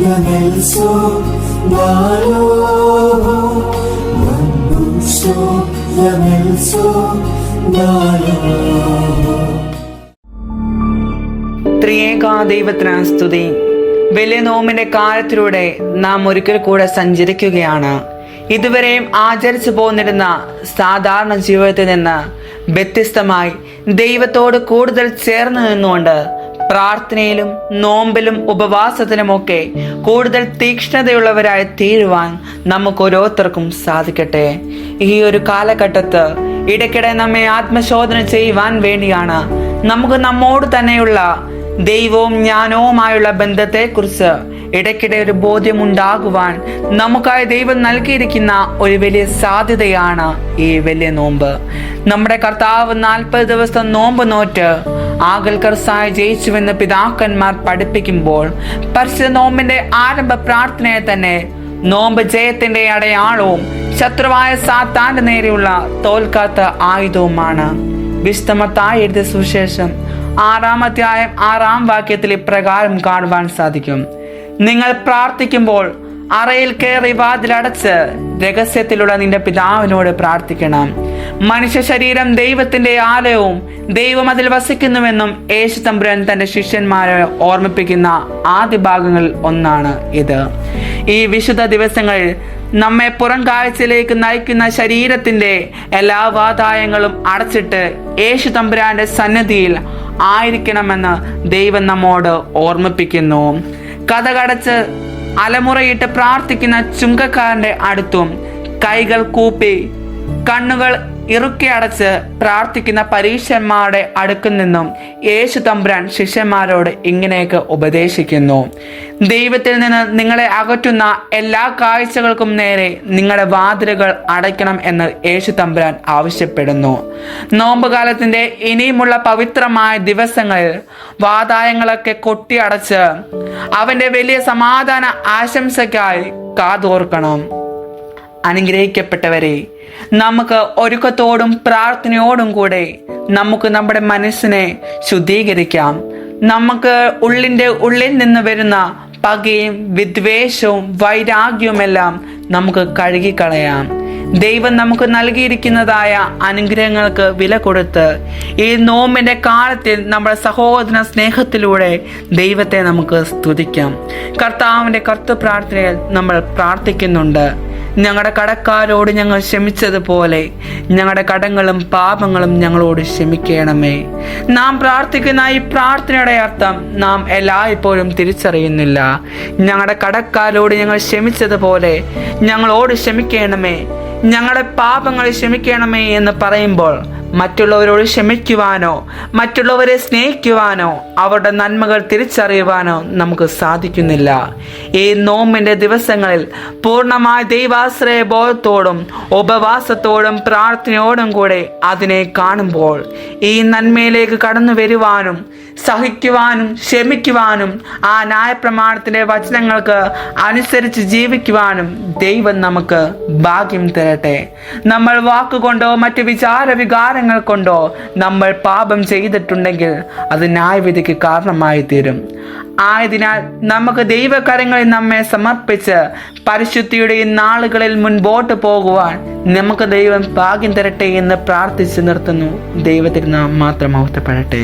ത്രിയേക ദൈവത്തിന് സ്തുതി. വലിയ നോമ്പിന്റെ കാലത്തിലൂടെ നാം ഒരിക്കൽ കൂടെ സഞ്ചരിക്കുകയാണ്. ഇതുവരെയും ആചരിച്ചു പോന്നിരുന്ന സാധാരണ ജീവിതത്തിൽ നിന്ന് വ്യത്യസ്തമായി ദൈവത്തോട് കൂടുതൽ ചേർന്ന് നിന്നുകൊണ്ട് പ്രാർത്ഥനയിലും നോമ്പിലും ഉപവാസത്തിലുമൊക്കെ കൂടുതൽ തീക്ഷ്ണതയുള്ളവരായി തീരുവാൻ നമുക്ക് ഓരോരുത്തർക്കും സാധിക്കട്ടെ. ഈ ഒരു കാലഘട്ടത്ത് ഇടയ്ക്കിടെ നമ്മെ ആത്മശോധന ചെയ്യുവാൻ വേണ്ടിയാണ് നമുക്ക് നമ്മോട് തന്നെയുള്ള ദൈവവും ജ്ഞാനവുമായുള്ള ബന്ധത്തെക്കുറിച്ച് ഇടയ്ക്കിടെ ഒരു ബോധ്യമുണ്ടാകുവാൻ നമുക്കായി ദൈവം നൽകിയിരിക്കുന്ന ഒരു വലിയ സാധ്യതയാണ് ഈ വലിയ നോമ്പ്. നമ്മുടെ കർത്താവ് 40 ദിവസം നോമ്പ് നോറ്റ് ആകൽക്കർസായി ജയിച്ചുവെന്ന് പിതാക്കന്മാർ പഠിപ്പിക്കുമ്പോൾ പരിശുദ്ധ നോമ്പിന്റെ ആരംഭ പ്രാർത്ഥനയെ തന്നെ നോമ്പ് ജയത്തിന്റെ അടയാളവും ശത്രുവായ സാത്താന്റെ നേരെയുള്ള തോൽക്കാത്ത ആയുധവുമാണ്. വിശുദ്ധ മത്തായി എഴുതിയ സുവിശേഷം 6-ാം അധ്യായം 6-ാം വാക്യത്തിൽ ഇപ്രകാരം കാണുവാൻ സാധിക്കും: നിങ്ങൾ പ്രാർത്ഥിക്കുമ്പോൾ അറയിൽ കയറി വാതിലടച്ച് രഹസ്യത്തിലുള്ള നിന്റെ പിതാവിനോട് പ്രാർത്ഥിക്കണം. മനുഷ്യ ശരീരം ദൈവത്തിന്റെ ആലയവും ദൈവം അതിൽ വസിക്കുന്നുവെന്നും യേശു തമ്പുരാൻ തന്റെ ശിഷ്യന്മാരെ ഓർമ്മിപ്പിക്കുന്ന ആദ്യ ഭാഗങ്ങളിൽ ഒന്നാണ് ഇത്. ഈ വിശുദ്ധ ദിവസങ്ങളിൽ നമ്മെ പുറം കാഴ്ചയിലേക്ക് നയിക്കുന്ന ശരീരത്തിന്റെ എല്ലാ വാതായങ്ങളും അടച്ചിട്ട് യേശു തമ്പുരാന്റെ സന്നിധിയിൽ ആയിരിക്കണമെന്ന് ദൈവം നമ്മോട് ഓർമ്മിപ്പിക്കുന്നു. കതകടച്ച് അലമുറയിട്ട് പ്രാർത്ഥിക്കുന്ന ചുങ്കക്കാരന്റെ അടുത്തും കൈകൾ കൂപ്പി കണ്ണുകൾ ഇറുക്കി അടച്ച് പ്രാർത്ഥിക്കുന്ന പരീക്ഷന്മാരുടെ അടുക്കിൽ നിന്നും യേശു തമ്പുരാൻ ശിഷ്യന്മാരോട് ഇങ്ങനെയൊക്കെ ഉപദേശിക്കുന്നു: ദൈവത്തിൽ നിന്ന് നിങ്ങളെ അകറ്റുന്ന എല്ലാ കാഴ്ചകൾക്കും നേരെ നിങ്ങളുടെ വാതിലുകൾ അടയ്ക്കണം എന്ന് യേശു തമ്പുരാൻ ആവശ്യപ്പെടുന്നു. നോമ്പുകാലത്തിന്റെ ഇനിയുമുള്ള പവിത്രമായ ദിവസങ്ങളിൽ വാതായങ്ങളൊക്കെ കൊട്ടിയടച്ച് അവന്റെ വലിയ സമാധാന ആശംസയ്ക്കായി കാതോർക്കണം. അനുഗ്രഹിക്കപ്പെട്ടവരെ, നമുക്ക് ഒരുക്കത്തോടും പ്രാർത്ഥനയോടും കൂടെ നമുക്ക് നമ്മുടെ മനസ്സിനെ ശുദ്ധീകരിക്കാം. നമുക്ക് ഉള്ളിൽ നിന്ന് വരുന്ന പകയും വിദ്വേഷവും വൈരാഗ്യവുമെല്ലാം നമുക്ക് കഴുകിക്കളയാം. ദൈവം നമുക്ക് നൽകിയിരിക്കുന്നതായ അനുഗ്രഹങ്ങൾക്ക് വില കൊടുത്ത് ഈ നോമ്പിന്റെ കാലത്തിൽ നമ്മുടെ സഹോദര സ്നേഹത്തിലൂടെ ദൈവത്തെ നമുക്ക് സ്തുതിക്കാം. കർത്താവിന്റെ പ്രാർത്ഥനയിൽ നമ്മൾ പ്രാർത്ഥിക്കുന്നുണ്ട്: ഞങ്ങളുടെ കടക്കാരോട് ഞങ്ങൾ ക്ഷമിച്ചതുപോലെ ഞങ്ങളുടെ കടങ്ങളും പാപങ്ങളും ഞങ്ങളോട് ക്ഷമിക്കണമേ. നാം പ്രാർത്ഥിക്കുന്ന ഈ പ്രാർത്ഥനയുടെ അർത്ഥം നാം എല്ലായ്പ്പോഴും തിരിച്ചറിയുന്നില്ല. ഞങ്ങളുടെ കടക്കാരോട് ഞങ്ങൾ ക്ഷമിച്ചതുപോലെ ഞങ്ങളോട് ക്ഷമിക്കണമേ, ഞങ്ങളുടെ പാപങ്ങൾ ക്ഷമിക്കണമേ എന്ന് പറയുമ്പോൾ മറ്റുള്ളവരോട് ക്ഷമിക്കുവാനോ മറ്റുള്ളവരെ സ്നേഹിക്കുവാനോ അവരുടെ നന്മകൾ തിരിച്ചറിയുവാനോ നമുക്ക് സാധിക്കുന്നില്ല. ഈ നോമ്പിന്റെ ദിവസങ്ങളിൽ പൂർണ്ണമായ ദൈവാശ്രയ ബോധത്തോടും ഉപവാസത്തോടും പ്രാർത്ഥനയോടും കൂടെ അതിനെ കാണുമ്പോൾ ഈ നന്മയിലേക്ക് കടന്നു വരുവാനും സഹിക്കുവാനും ക്ഷമിക്കുവാനും ആ ന്യായപ്രമാണത്തിന്റെ വചനങ്ങൾക്ക് അനുസരിച്ച് ജീവിക്കുവാനും ദൈവം നമുക്ക് ഭാഗ്യം തരട്ടെ. നമ്മൾ വാക്കുകൊണ്ടോ മറ്റു വികാരങ്ങൾ കൊണ്ടോ നമ്മൾ പാപം ചെയ്തിട്ടുണ്ടെങ്കിൽ അത് ന്യായവിധിക്ക് കാരണമായി തീരും. ആയതിനാൽ നമുക്ക് ദൈവകരങ്ങളിൽ നമ്മെ സമർപ്പിച്ച് പരിശുദ്ധിയുടെ ഈ നാളുകളിൽ മുൻപോട്ട് പോകുവാൻ നമുക്ക് ദൈവം ഭാഗ്യം തരട്ടെ എന്ന് പ്രാർത്ഥിച്ചു നിർത്തുന്നു. ദൈവത്തിന് നാം മാത്രം മഹത്വപ്പെടട്ടെ.